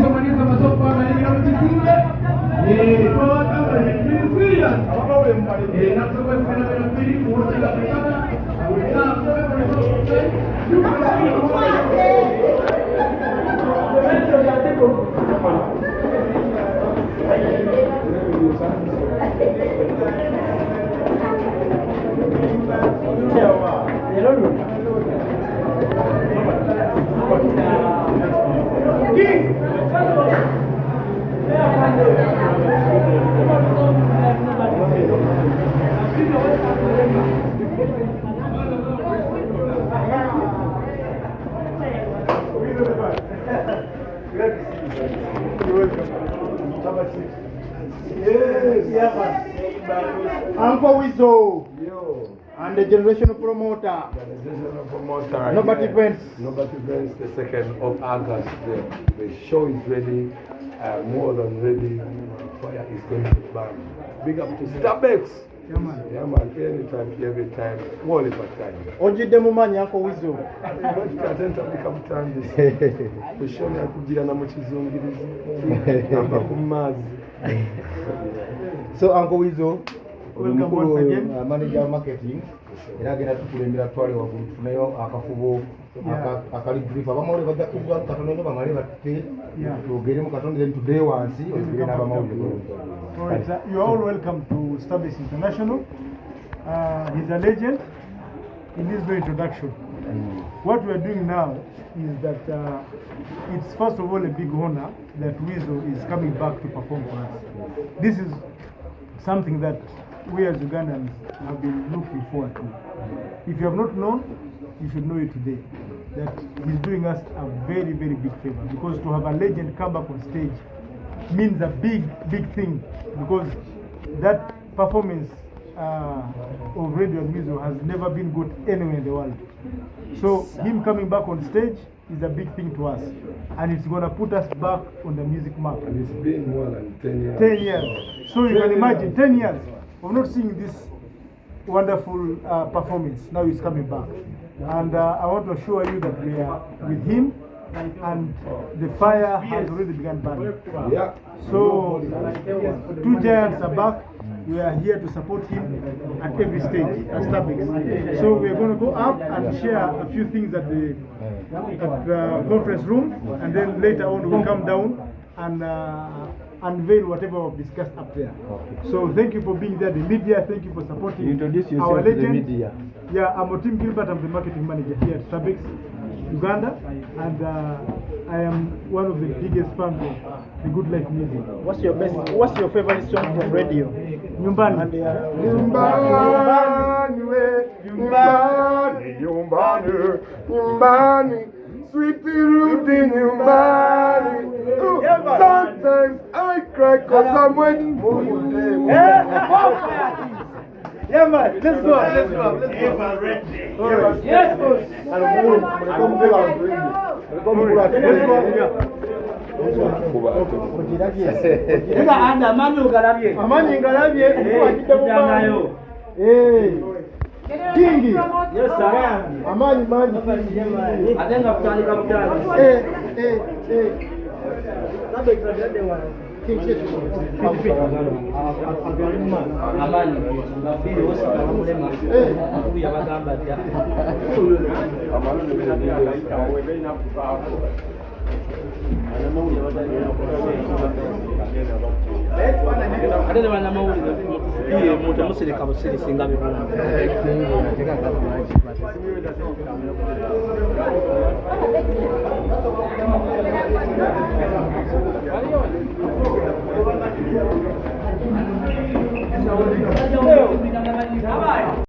somaliza masopa malinga mtisinge kwa kama ni Ministerial na kwa sana na pili wote la kitana Uncle Wizzo and the generational promoter. Nobody events. Nobody events the 2nd of August. The show is ready, more than ready. Fire is going to burn. Big up to Starbucks. Yeah, man. Yeah, man. Anytime, every time, all the time. Ojide mumanyi Uncle Wizzo. Atenta bikamutangiza. Kushona kugira na mukizungirizi. Amba kumazi. So Uncle Wizzo, welcome once again. Manager of marketing. Iragenda tukulembera twale wagulu tunayo akafubo akalibrief abamawule bajja kuvuga katono bamale batte tugere mu katono then today wansi ogere n'abamawule. You are all welcome to Starbucks International. He's a legend. He needs no introduction. What we are doing now is that it's first of all a big honor that Wizzo is coming back to perform for us. This is something that we as Ugandans have been looking forward to. If you have not known, you should know it today. That he's doing us a very, very big favor, because to have a legend come back on stage means a big, big thing, because that performance of Radio and Wizzo has never been good anywhere in the world. So him coming back on stage is a big thing to us, and it's going to put us back on the music map. And it's been more than 10 years. 10 years. So you can imagine, 10 years of not seeing this wonderful performance. Now he's coming back. And I want to assure you that we are with him, and the fire has already begun burning. Yeah. So, two giants are back. We are here to support him at every stage at Starbucks. So we are going to go up and share a few things at the conference room, and then later on we'll come down and unveil whatever we've discussed up there. So thank you for being there, the media. Thank you for supporting Introduce yourself our to the legend. media. Yeah, I'm Otim Gilbert. I'm the marketing manager here at Starbucks Uganda, and I am one of the biggest fans of the Good Life music. What's your favorite song from radio? Nyumbani. Nyumbani, sweet Rudy Nyumbani. Sometimes I cry cause I'm waiting for you. Yeah, man, let's go. Yes, boss. Kingi. Yes, sir. Amani manji. Adenga kutandika mutani. Amani ngafiri wose kamulema kuya bagamba atya Adele bana mawulire iye muntu amusereka busiri singa bibona